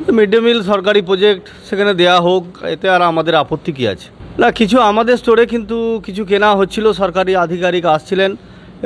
Mid day meal সরকারি project, সেখানে দেয়া হোক, এতে আর আমাদের আপত্তি কী আছে? না, কিছু আমাদের স্টোরে কিন্তু কিছু কেনা হচ্ছিল, সরকারি আধিকারিক আসছিলেন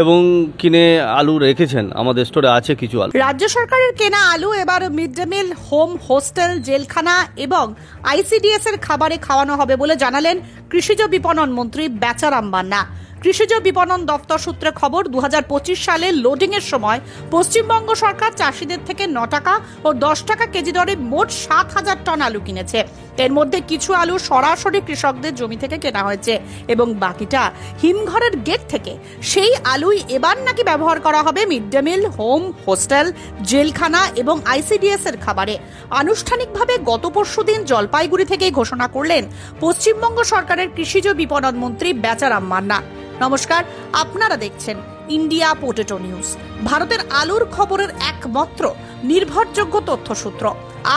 এবং কিনে আলু রেখেছেন। আমাদের স্টোরে আছে কিছু আলু। রাজ্য সরকারের কেনা আলু এবার mid day meal, home, hostel, জেলখানা এবং আইসিডিএস এর খাবারে খাওয়ানো হবে বলে জানালেন কৃষিজ বিপণন মন্ত্রী বেচারাম মান্না। কৃষিজ বিপণন দপ্তর সূত্রে খবর, 2025 সালে লোডিং এর সময় পশ্চিমবঙ্গ সরকার চাষিদের থেকে 9 টাকা ও 10 টাকা কেজি দরে মোট 7,000 টন আলু কিনেছে। এর মধ্যে কিছু আলু সরাসরি কৃষকদের জমি থেকে কেনা হয়েছে এবং বাকিটা হিমঘরের গেট থেকে। সেই আলুই এবার নাকি ব্যবহার করা হবে mid day meal, home, hostel, জেলখানা এবং আইসিডিএস এর খাবারে। আনুষ্ঠানিকভাবে গত পরশুদিন জলপাইগুড়ি থেকেই ঘোষণা করলেন পশ্চিমবঙ্গ সরকারের কৃষিজ বিপণন মন্ত্রী বেচারাম মান্না। নমস্কার, আপনারা দেখছেন ইন্ডিয়া পোটেটো নিউজ, ভারতের আলুর খবরের একমাত্র নির্ভরযোগ্য তথ্যসূত্র।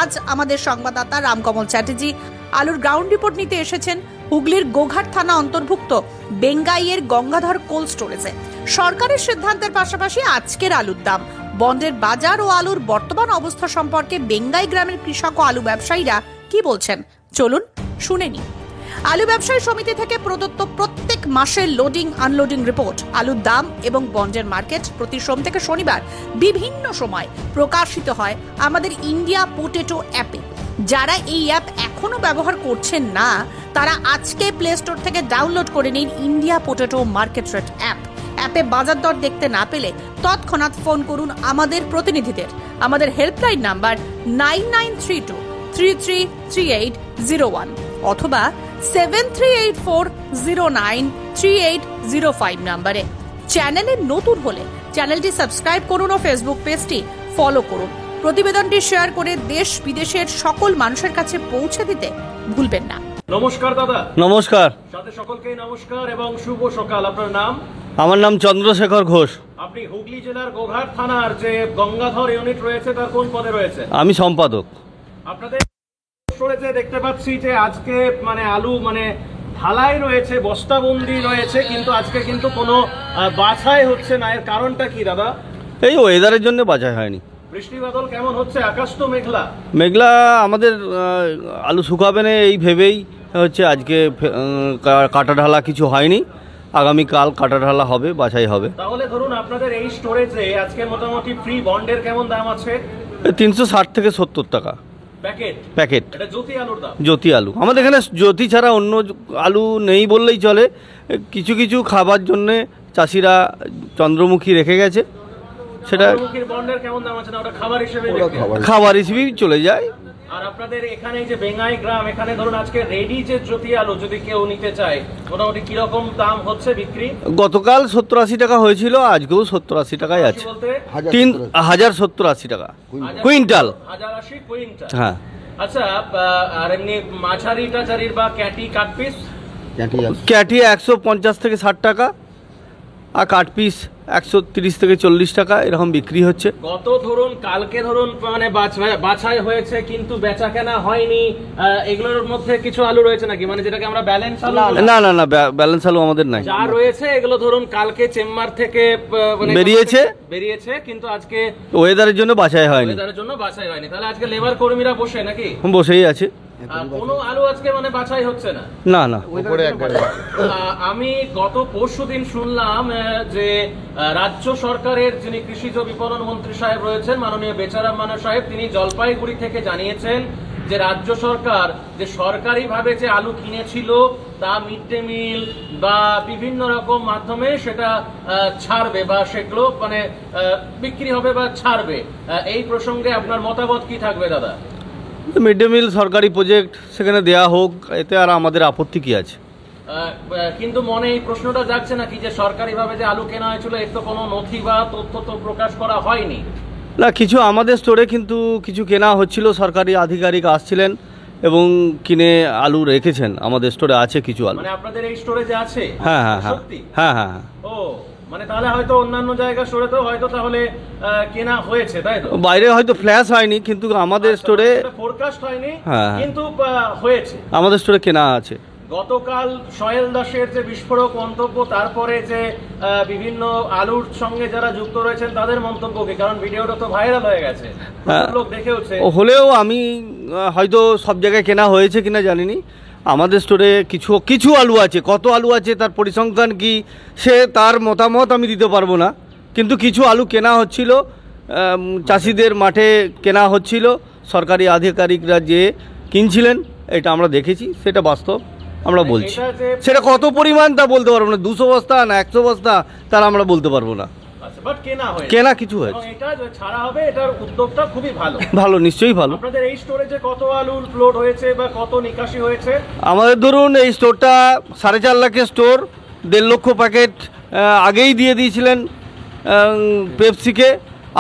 আজ আমাদের সংবাদদাতা রামকমল চ্যাটার্জি আলুর গ্রাউন্ড রিপোর্ট নিতে এসেছেন হুগলির গোঘাট থানা অন্তর্ভুক্ত বেঙ্গাইয়ের গঙ্গাধর কোল্ড স্টোরেজে। সরকারের সিদ্ধান্তের পাশাপাশি আজকের আলুর দাম, বন্ডের বাজার ও আলুর বর্তমান অবস্থা সম্পর্কে বেঙ্গাই গ্রামের কৃষক ও আলু ব্যবসায়ীরা কি বলছেন, চলুন শুনে নিই। আলু ব্যবসায়ী সমিতি থেকে প্রদত্ত প্রত্যেক মাসের লোডিং আনলোডিং রিপোর্ট, আলুর দাম এবং বন্ডের মার্কেট প্রতি সোম থেকে শনিবার বিভিন্ন সময় প্রকাশিত হয় আমাদের ইন্ডিয়া পোটেটো অ্যাপে। যারা এই অ্যাপ এখনো ব্যবহার করছেন না, তারা আজকে প্লে স্টোর থেকে ডাউনলোড করে নিন India potato market rate app. অ্যাপে বাজার দর দেখতে না পেলে তৎক্ষণাৎ ফোন করুন আমাদের প্রতিনিধিদের। আমাদের হেল্পলাইন নাম্বার 9932333801 অথবা 7384093805 নম্বরে। চ্যানেলে নতুন হলে চ্যানেলটি সাবস্ক্রাইব করুন ও ফেসবুক পেজটি ফলো করুন। প্রতিবেদনটি শেয়ার করে দেশ বিদেশের সকল মানুষের কাছে পৌঁছে দিতে ভুলবেন না। নমস্কার দাদা। নমস্কার। সাথে সকলকেই নমস্কার এবং শুভ সকাল। আপনার নাম? আমার নাম চন্দ্রশেখর ঘোষ। আপনি হুগলি জেলার গোঘাট থানার যে গঙ্গাধর ইউনিট রয়েছে তার কোন পদে রয়েছে? আমি সম্পাদক। আপনাদের স্টোরেজে দেখতে পাচ্ছি যে আজকে আলু ঢালাই রয়েছে, বস্তাবন্দি রয়েছে, কিন্তু আজকে কিন্তু কোনো বাছাই হচ্ছে না। এর কারণটা কি দাদা? এই ওয়েদারের জন্য বাছাই হয়নি। বৃষ্টি বাদল কেমন হচ্ছে? আকাশ তো মেঘলা। মেঘলা, আমাদের আলু শুকাবে না এই ভেবেই হচ্ছে আজকে কাটা ঢালা কিছু হয়নি। আগামীকাল কাটা ঢালা হবে, বাছাই হবে। তাহলে ধরুন আপনাদের এই স্টোরেজে আজকে মোটামুটি ফ্রি বন্ডের কেমন দাম আছে? 360 থেকে 70 টাকা প্যাকেট। এটা জ্যোতি আলুর দাম? জ্যোতি আলু। আমাদের এখানে জ্যোতি ছাড়া অন্য আলু নেই বললেই চলে। কিছু কিছু খাবার জন্যে চাষিরা চন্দ্রমুখী রেখে গেছে, সেটা বন্ডের কেমন দাম আছে? না, ওটা খাবার হিসেবে চলে যায়। আর আপনাদের এখানে যে বেঙ্গাই গ্রাম, এখানে ধরুন আজকে রেডি যে জ্যোতি আলু যদি কেউ নিতে চায়, মোটামুটি কিরকম দাম হচ্ছে বিক্রি? গতকাল 70-80 টাকা হয়েছিল, আজকেও 70-80 টাকাই আছে। 1070-80 টাকা কুইন্টাল। 1080 কুইন্টাল। হ্যাঁ। আচ্ছা, আর এমনি মাঝারি টাঝারির বা ক্যাটি কাট পিস? ক্যাটি 150 থেকে 60 টাকা আর কাট পিস 130 থেকে 40 টাকা এরকম বিক্রি হচ্ছে। গত ধরুন কালকে ধরুন বাছাই হয়েছে কিন্তু বেচা কেনা হয়নি, এগুলোর মধ্যে কিছু আলু রয়েছে নাকি, যেটাকে আমরা ব্যালেন্স আলু? না, ব্যালেন্স আলু আমাদের নাই। যা রয়েছে এগুলো ধরুন কালকে চেম্বার থেকে বেরিয়েছে কিন্তু আজকে ওয়েদারের জন্য বাছাই হয়নি। তাহলে আজকে লেবার কর্মীরা বসে নাকি? বসেই আছে। কোনো আলু আজকে বাছাই হচ্ছে না? না। আমি গত পরশুদিন শুনলাম যে রাজ্য সরকারের যিনি কৃষিজ বিপণন মন্ত্রী সাহেব রয়েছেন, মাননীয় বেচারাম মান্না সাহেব, তিনি জলপাইগুড়ি থেকে জানিয়েছেন যে রাজ্য সরকার যে সরকারিভাবে যে আলু কিনেছিল তা মিড ডে মিল বা বিভিন্ন রকম মাধ্যমে সেটা ছাড়বে বা সেগুলো বিক্রি হবে বা ছাড়বে। এই প্রসঙ্গে আপনার মতামত কি থাকবে দাদা? মিড ডে মিল সরকারি প্রজেক্ট, সেখানে দেয়া হোক, এতে আর আমাদের আপত্তি কি আছে? কিন্তু মনে এই প্রশ্নটা যাচ্ছে নাকি যে সরকারিভাবে যে আলু কেনা হয়েছিল এর তো কোনো নথি বা তথ্য তো প্রকাশ করা হয়নি? না, কিছু আমাদের স্টোরে কিন্তু কিছু কেনা হচ্ছিল, সরকারি আধিকারিক আসছিলেন এবং কিনে আলু রেখেছেন। আমাদের স্টোরে আছে কিছু আলু। আপনাদের এই স্টোরে যে আছে? হ্যাঁ। ও, তাহলে হয়তো অন্যান্য জায়গা স্টোরে তো হয়তো তাহলে কেনা হয়েছে, তাই তো? বাইরে হয়তো ফ্ল্যাশ হয়নি, কিন্তু আমাদের স্টোরে ফোরকাস্ট হয়নি, হ্যাঁ, কিন্তু হয়েছে। আমাদের স্টোরে কেনা আছে। গতকাল সোহেল দাসের যে বিস্ফোরক মন্তব্য, তারপরে যে বিভিন্ন আলুর সঙ্গে যারা যুক্ত রয়েছেন তাদের মন্তব্য কি? কারণ ভিডিওটা তো ভাইরাল হয়ে গেছে, লোক দেখেওছে। হলেও আমি হয়তো সব জায়গায় কেনা হয়েছে কিনা জানিনি। আমাদের স্টোরে কিছু কিছু আলু আছে, কত আলু আছে তার পরিসংখ্যান কি সে তার মতামত আমি দিতে পারবো না, কিন্তু কিছু আলু কেনা হচ্ছিল, চাষিদের মাঠে কেনা হচ্ছিল, সরকারি আধিকারিকরা যে কিনছিলেন, এটা আমরা দেখেছি, সেটা বাস্তব আমরা বলছি। সেটা কত পরিমাণ তা বলতে পারবো না, 200 বস্তা না 100 বস্তা তার আমরা বলতে পারবো না। কেনা কিছু হয়েছে, এটা ছাড়া হবে, এটার উদ্যোগটা খুবই ভালো। ভালো, নিশ্চয়ই ভালো। আপনাদের এই স্টোরেজে কত আলু লোড হয়েছে বা কত নিকাশি হয়েছে? আমাদের ধরুন এই স্টোরটা 4.5 লাখের স্টোর, 1.5 লক্ষ প্যাকেট আগেই দিয়ে দিয়েছিলেন পেপসিকে,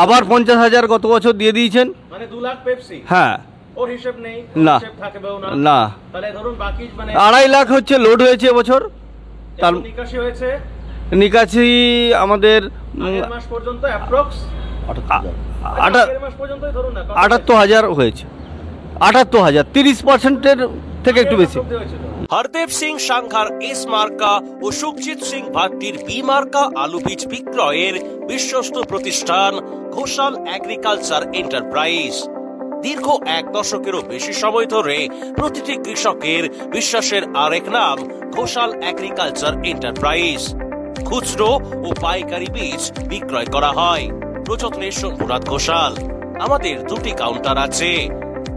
আবার 50,000 গত বছর দিয়ে দিয়েছেন। মানে 2 লাখ পেপসি? হ্যাঁ। ওর হিসাব নেই? না, না। তাহলে ধরুন বাকি মানে 2.5 লাখ হচ্ছে লোড হয়েছে এবছর। তার নিকাশি হয়েছে? নিকাশি আমাদের আগের মাস পর্যন্ত অ্যাপ্রক্স 78,000 হয়েছে। 78,000, 30%-এর থেকে একটু বেশি। হরদেব সিং সাংঘার এস মার্কা ও সুখজিৎ সিং ভাট্টির বি মার্কা আলু বীজ বিক্রয়ের বিশ্বস্ত প্রতিষ্ঠান ঘোষাল এগ্রিকালচার এন্টারপ্রাইজ। দীর্ঘ 1 দশকেরও বেশি সময় ধরে প্রতিটি কৃষকের বিশ্বাসের আরেক নাম ঘোষাল এগ্রিকালচার এন্টারপ্রাইজ। খুচরো ও পাইকারি বীজ বিক্রয় করা হয়। প্রযত্নে শম্ভুনাথ ঘোষাল। আমাদের 2টি কাউন্টার আছে।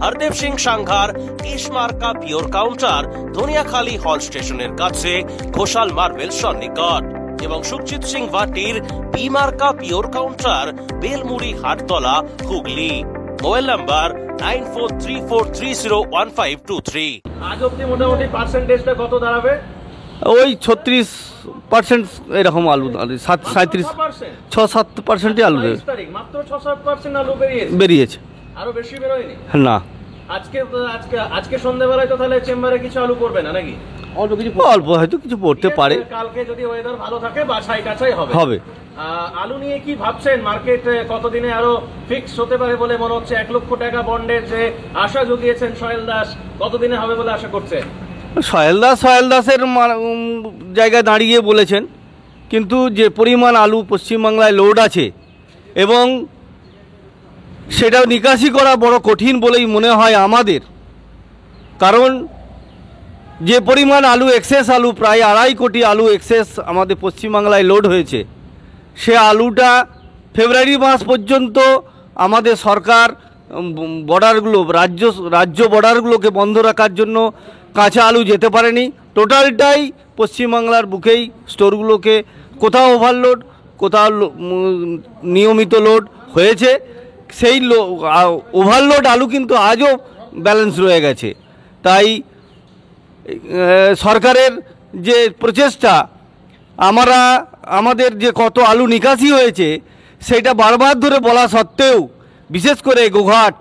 হরদেব সিং সাংঘার এস মার্কা পিওর কাউন্টার ধনিয়াখালী হল স্টেশনের কাছে ঘোষাল মার্বেল সন্নিকট, এবং সুখজিৎ সিং ভাটির বি মার্কা pure counter Belmuri Hattala, Hooghly. Mobile number 9434301523। আজ অব্দি মোটামুটি পার্সেন্টেজটা কত দাঁড়াবে? ওই 36% এরকম আলু, 6-7% আলু মাত্র 6-7% আলু বেরিয়েছে, আরো বেশি বেরোয়নি না। আজকে সন্ধ্যাবেলায় তো তাহলে চেম্বারে কিছু আলু করবে না নাকি? অল্প হয়তো কিছু পড়তে পারে। কালকে যদি ওয়েদার ভালো থাকে বাছাই কাছাই হবে। আলু নিয়ে কি ভাবছেন? মার্কেট কতদিনে আরো ফিক্স হতে পারে বলে মনে হচ্ছে? 1 লক্ষ টাকা বন্ডের যে আশা জুগিয়েছেন সোহেল দাস, কতদিনে হবে বলে আশা করছেন? সোহেল দাসের জায়গায় দাঁড়িয়ে বলেছেন, কিন্তু যে পরিমাণ আলু পশ্চিমবাংলায় লোড আছে এবং সেটা নিকাশি করা বড় কঠিন বলেই মনে হয় আমাদের। কারণ যে পরিমাণ আলু এক্সেস আলু, প্রায় 2.5 কোটি আলু এক্সেস আমাদের পশ্চিমবাংলায় লোড হয়েছে, সে আলুটা ফেব্রুয়ারি মাস পর্যন্ত আমাদের সরকার বর্ডারগুলো, রাজ্য বর্ডারগুলোকে বন্ধ রাখার জন্য কাঁচা আলু যেতে পারেনি। টোটালটাই পশ্চিমবাংলার বুকেই স্টোরগুলোকে কোথাও ওভারলোড, কোথাও নিয়মিত লোড হয়েছে। সেই ওভারলোড আলু কিন্তু আজও ব্যালেন্স রয়ে গেছে। তাই সরকারের যে প্রচেষ্টা, আমাদের যে কত আলু নিকাশি হয়েছে সেটা বারবার ধরে বলা সত্ত্বেও, বিশেষ করে গোঘাট,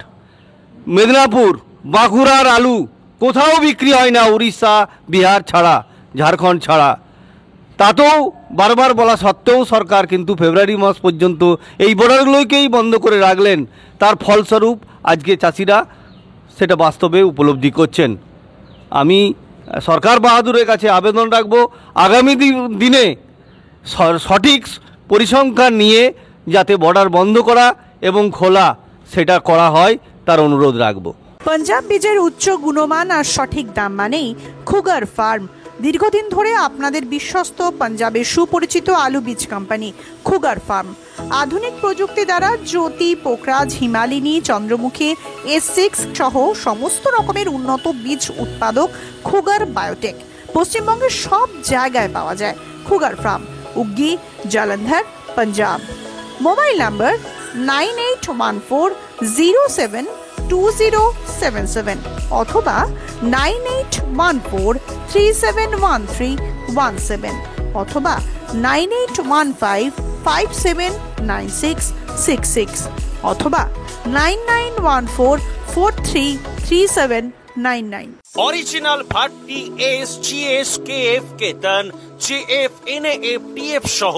মেদিনীপুর, বাঁকুড়ার আলু কোথাও বিক্রি হয় না, উড়িষ্যা, বিহার ছাড়া, ঝাড়খণ্ড ছাড়া। তাতেও বারবার বলা সত্ত্বেও সরকার কিন্তু ফেব্রুয়ারি মাস পর্যন্ত এই বর্ডারগুলোকেই বন্ধ করে রাখলেন। তার ফলস্বরূপ আজকে চাষিরা সেটা বাস্তবে উপলব্ধি করছেন। আমি সরকার বাহাদুরের কাছে আবেদন রাখব, আগামী দিনে সঠিক পরিসংখ্যান নিয়ে যাতে বর্ডার বন্ধ করা এবং খোলা সেটা করা হয় তার অনুরোধ রাখব। পাঞ্জাব বীজের উচ্চ গুণমান আর সঠিক দাম মানেই খুগার ফার্ম। দীর্ঘদিন ধরে আপনাদের বিশ্বস্ত পাঞ্জাবের সুপরিচিত আলু বীজ কোম্পানি খুগার ফার্ম। আধুনিক প্রযুক্তি দ্বারা জ্যোতি, পোখরাজ, হিমালিনী, চন্দ্রমুখী, S6 সহ সমস্ত রকমের উন্নত বীজ উৎপাদক খুগার বায়োটেক পশ্চিমবঙ্গের সব জায়গায় পাওয়া যায়। Khugar farm, Uggi, Jalandhar, Punjab. Mobile number 9814072077 অথবা 9814371317 অথবা 9815579666 অথবা 9914433799। অরিজিনাল ভাট্টি SGS KF কেতন জেএফ, এনএএফ, টিএফ সহ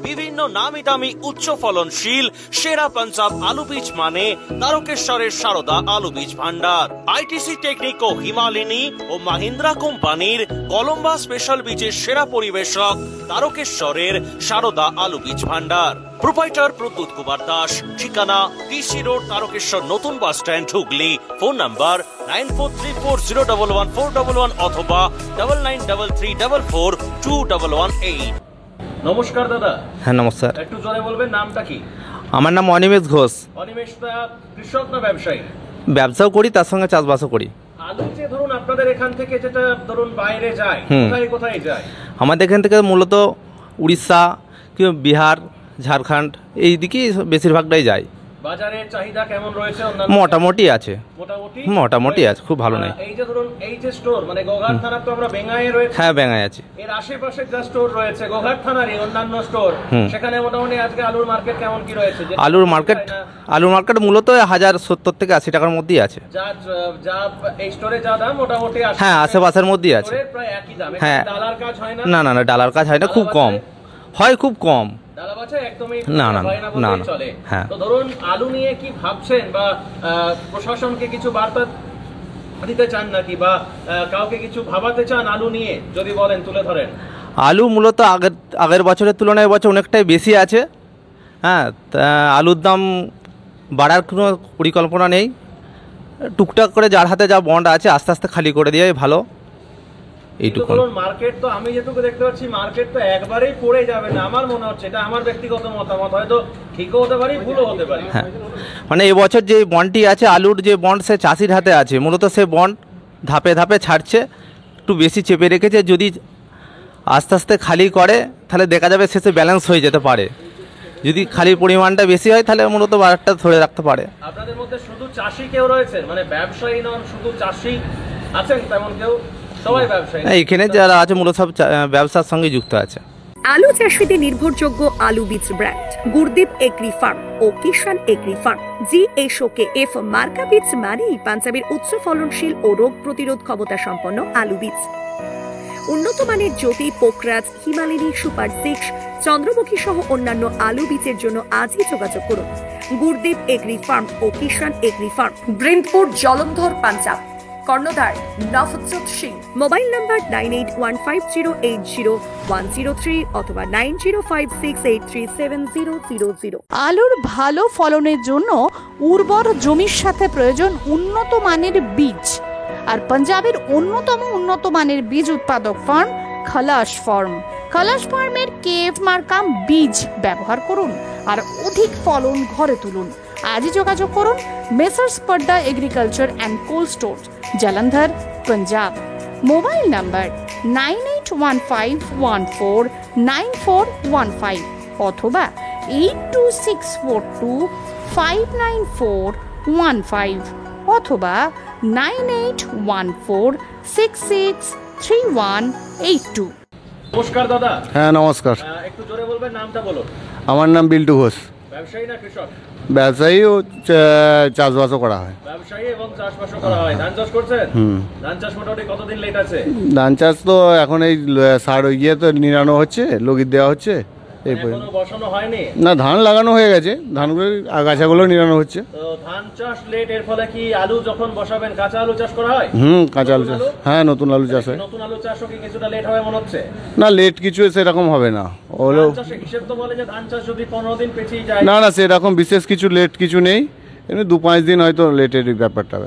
বিভিন্ন নামি দামি উচ্চ ফলনশীল সেরা পাঞ্জাব আলু বীজ মানে তারকেশ্বরের সারদা আলু বীজ ভান্ডার। আইটিসি টেকনিক ও হিমালিনী ও মাহিন্দ্রা কোম্পানির কলম্বা স্পেশাল বীজের সেরা পরিবেশক তারকেশ্বরের সারদা আলু বীজ ভান্ডার। প্রোপাইটার প্রদ্যুৎ কুমার দাস, ঠিকানা ডিসি রোড, তারকেশ্বর নতুন bus stand, Hooghly. Phone number 9434011411 অথবা 9933442118। নমস্কার দাদা। হ্যাঁ নমস্কার, একটু জোরে বলবেন নামটা কি? আমার নাম অনিমেষ ঘোষ। অনিমেষ দা কৃষক না ব্যবসায়ী? ব্যবসাও করি, তার সঙ্গে চাষবাসও করি। আলু যে ধরুন আপনাদের এখান থেকে যেটা ধরুন বাইরে যায়, কোথায় কোথায় যায়? আমাদের এখান থেকে মূলত উড়িষ্যা, বিহার, ঝাড়খণ্ড এই দিকেই বেশিরভাগটাই যায়। বাজারে চাহিদা কেমন রয়েছে? মোটামুটি আছে, মোটামুটি মোটামুটি আছে, খুব ভালো নয়। এই যে ধরুন এই যে স্টোর মানে গোঘাট থানার তো আমরা বেঙ্গায়ে রয়েছে, হ্যাঁ বেঙ্গায় আছে। এর আশেপাশে যা স্টোর রয়েছে গোঘাট থানারই অন্যান্য স্টোর, সেখানে মোটামুটি আজকে আলুর মার্কেট কেমন কি রয়েছে? আলুর মার্কেট মূলত 1070 থেকে 80 টাকার মধ্যেই আছে। যা এই স্টোরে যা দাম মোটামুটি হ্যাঁ আশেপাশের মধ্যেই আছে, প্রায় একই দাম। হ্যাঁ। ডালার কাজ হয় না? না ডালার কাজ হয় না, খুব কম হয়, খুব কম। ডালা বাছা একদমই না চলে। হ্যাঁ। তো ধরুন আলু নিয়ে কি ভাবছেন বা প্রশাসনকে কিছু বার্তা দিতে চান নাকি বা কাউকে কিছু ভাবাতে চান আলু নিয়ে? যদি বলেন, তুলে ধরেন। আলু মূলত আগের বছরের তুলনায় এবছর অনেকটাই বেশি আছে। হ্যাঁ, আলুর দাম বাড়ার কোনো পরিকল্পনা নেই। টুকটাক করে যার হাতে যা বন্ড আছে আস্তে আস্তে খালি করে দিয়ে ভালো, এইটুকু। মার্কেট তো আমি যেটুকু দেখতে পাচ্ছি মার্কেট তো একবারেই পড়ে যাবে না আমার মনে হচ্ছে। এটা আমার ব্যক্তিগত মতামত, হয়তো ঠিকও হতে পারে ভুলও হতে পারে। হ্যাঁ, মানে এবছর যে বন্ডটি আছে আলুর যে বন্ড, সে চাষির হাতে আছে মূলত। সে বন্ড ধাপে ধাপে ছাড়ছে, একটু বেশি চেপে রেখেছে। যদি আস্তে আস্তে খালি করে তাহলে দেখা যাবে শেষে ব্যালেন্স হয়ে যেতে পারে। যদি খালির পরিমাণটা বেশি হয় তাহলে মূলত বাজারটা ধরে রাখতে পারে। আপনাদের মধ্যে শুধু চাষি কেউ রয়েছেন, মানে ব্যবসায়ী নন, শুধু চাষি আছেন তেমন কেউ? সবাই ব্যবসায়ী? এখানে যারা আছে মূলত সব ব্যবসার সঙ্গে যুক্ত আছে। আলু চাষীদের নির্ভরযোগ্য আলু বীজ ব্র্যান্ড গুরদীপ এগ্রি ফার্ম ও কিষান এগ্রি ফার্ম। GSOKF মার্কা বীজ মানেই পাঞ্জাবের উচ্চ ফলনশীল ও রোগ প্রতিরোধ ক্ষমতা সম্পন্ন আলু বীজ। উন্নত মানের জ্যোতি, পোকরাজ, হিমালয়ী, সুপার 6, চন্দ্রমুখী সহ অন্যান্য আলু বীজের জন্য আজই যোগাযোগ করুন গুরদীপ এগ্রি ফার্ম ও কিষান এগ্রি ফার্ম, ব্রিন্দপুর, জলন্ধর, পাঞ্জাব। কর্ণধার নভজ্যোৎ সিং। মোবাইল নাম্বার 9815080103 অথবা 9056837000। আলুর ভালো ফলনের জন্য উর্বর জমির সাথে প্রয়োজন উন্নত মানের বীজ। আর পাঞ্জাবের অন্যতম উন্নত মানের বীজ উৎপাদক ফার্ম খালাস ফার্ম। খালাস ফার্মের কেএফ মার্কা বীজ ব্যবহার করুন আর অধিক ফলন ঘরে তুলুন। আজই যোগাযোগ করুন messrs Padda agriculture and cold store, Jalandhar, Punjab. Mobile number 9815149415 অথবা 8264259415 অথবা 9814663182। নমস্কার দাদা। হ্যাঁ নমস্কার। একটু জোরে বলবেন নামটা বলুন। আমার নাম বিল্টু ঘোষ। ব্যবসায়ী না কৃষক? ব্যবসায়ী ও চাষবাসও করা হয়। ব্যবসায়ী এবং চাষবাসও করা হয়। ধান চাষ করছেন? ধান চাষ মোটামুটি কতদিন লেট আছে? ধান চাষ তো এখন এই সার তো নিরানো হচ্ছে, লগির দেওয়া হচ্ছে। এখনো বসানো হয়নি? না, ধান লাগানো হয়ে গেছে, ধানগুলো আগাছাগুলো নিরানো হচ্ছে। তো ধান চাষ লেট, এর ফলে কি আলু যখন বসাবেন কাঁচা আলু চাষ করা হয়? কাঁচা আলু চাষ, হ্যাঁ নতুন আলু চাষ হয়। নতুন আলু চাষও কি কিছুটা লেট হবে মনে হচ্ছে? না, লেট কিছু সেরকম হবে না। হলো হিসেব তো বলে যে ধান চাষ যদি 15 দিন পেছিয়ে যায়। না সেরকম বিশেষ কিছু লেট কিছু নেই, এমনি 2-5 দিন হয়তো লেটের ব্যাপারটা।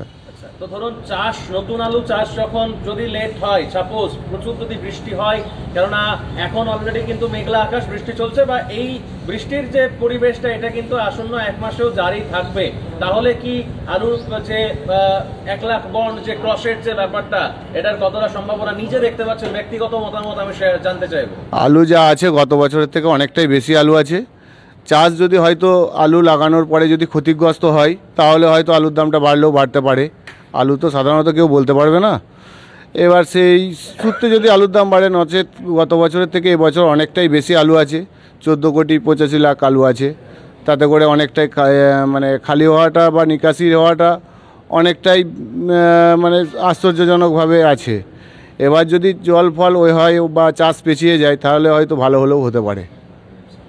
তো ধরুন চাষ, নতুন আলু চাষ যখন যদি লেট হয়, সাপোজ প্রচুর যদি বৃষ্টি হয়, কেননা এখন অলরেডি কিন্তু মেঘলা আকাশ, বৃষ্টি চলছে, বা এই বৃষ্টির যে পরিবেশটা এটা কিন্তু আসন্ন 1 মাসেও জারি থাকবে, তাহলে কি আলুর যে 1 লাখ বন্ড যে ক্রসের যে ব্যাপারটা, এটার কতটা সম্ভাবনা নিজে দেখতে পাচ্ছেন? ব্যক্তিগত মতামত আমি জানতে চাইবো। আলু যা আছে গত বছরের থেকে অনেকটাই বেশি আলু আছে। চাষ যদি হয়তো আলু লাগানোর পরে যদি ক্ষতিগ্রস্ত হয় তাহলে হয়তো আলুর দামটা বাড়লেও বাড়তে পারে। আলু তো সাধারণত কেউ বলতে পারবে না। এবার সেই সূত্রে যদি আলুর দাম বাড়ে, নচেত গত বছরের থেকে এবছর অনেকটাই বেশি আলু আছে। 14,85,00,000 আলু আছে। তাতে করে অনেকটাই মানে খালি হওয়াটা বা নিকাশি হওয়াটা অনেকটাই মানে আশ্চর্যজনকভাবে আছে। এবার যদি জল ফল ওই হয় বা চাষ পেছিয়ে যায় তাহলে হয়তো ভালো হলেও হতে পারে।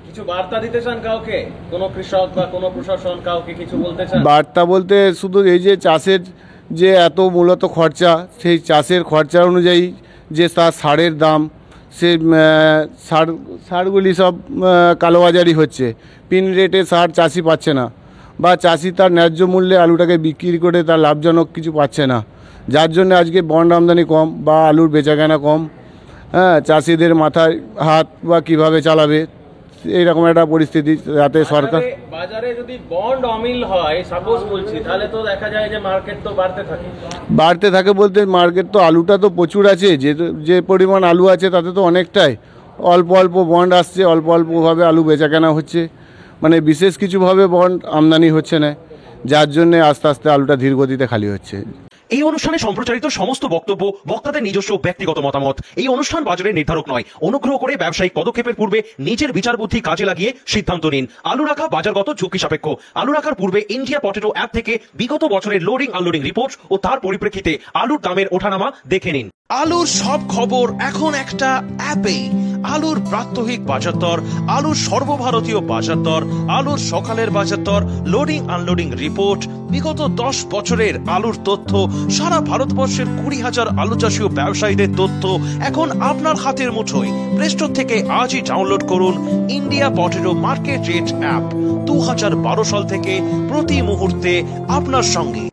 কিছু বার্তা দিতে চান কাউকে, কোনো কৃষক বা কোনো প্রশাসন কাউকে কিছু বলতে চান? বার্তা বলতে শুধু এই যে চাষের যে এত মূলত খরচা, সেই চাষের খরচা অনুযায়ী যে তার সারের দাম, সে সারগুলি সব কালোবাজারি হচ্ছে, পিন রেটে সার চাষি পাচ্ছে না, বা চাষি তার ন্যায্য মূল্যে আলুটাকে বিক্রি করে তার লাভজনক কিছু পাচ্ছে না, যার জন্য আজকে বন্ড আমদানি কম বা আলুর বেচাকেনা কম। হ্যাঁ, চাষিদের মাথায় হাত বা কিভাবে চালাবে এইরকম একটা পরিস্থিতি, যাতে সরকার বাজারে যদি বন্ড অমিল হয় সাপোজ বলছি, তাহলে তো দেখা যায় যে মার্কেট তো বাড়তে থাকে বলতে মার্কেট তো আলুটা তো প্রচুর আছে, যে পরিমাণ আলু আছে তাতে তো অনেকটাই, অল্প অল্প বন্ড আসছে, অল্প অল্পভাবে আলু বেচাকেনা হচ্ছে, মানে বিশেষ কিছুভাবে বন্ড আমদানি হচ্ছে না, যার জন্যে আস্তে আস্তে আলুটা ধীর গতিতে খালি হচ্ছে। এই অনুষ্ঠানে সম্প্রচারিত সমস্ত বক্তব্য বক্তাদের নিজস্ব ব্যক্তিগত মতামত। এই অনুষ্ঠান বাজারের নির্ধারক নয়। অনুগ্রহ করে ব্যবসায়িক পদক্ষেপের পূর্বে নিজের বিচার বুদ্ধি কাজে লাগিয়ে সিদ্ধান্ত নিন। আলু রাখা বাজারগত ঝুঁকি সাপেক্ষ। আলু রাখার পূর্বে ইন্ডিয়া পটেটো অ্যাপ থেকে বিগত বছরের লোডিং আনলোডিং রিপোর্ট ও তার পরিপ্রেক্ষিতে আলুর দামের ওঠানামা দেখে নিন। আলুর সব খবর এখন একটা অ্যাপে। আলুর প্রাত্যহিক বাজার দর, আলুর সর্বভারতীয় বাজার দর, আলুর সকালের বাজার দর, লোডিং আনলোডিং রিপোর্ট, বিগত 10 বছরের আলুর তথ্য, সারা ভারতবর্ষের 20,000 আলু চাষী ও ব্যবসায়ীদের তথ্য এখন আপনার হাতের মুঠোয়। প্লে স্টোর থেকে আজই ডাউনলোড করুন India potato market rate app. 2012 সাল থেকে প্রতি মুহূর্তে আপনার সঙ্গে।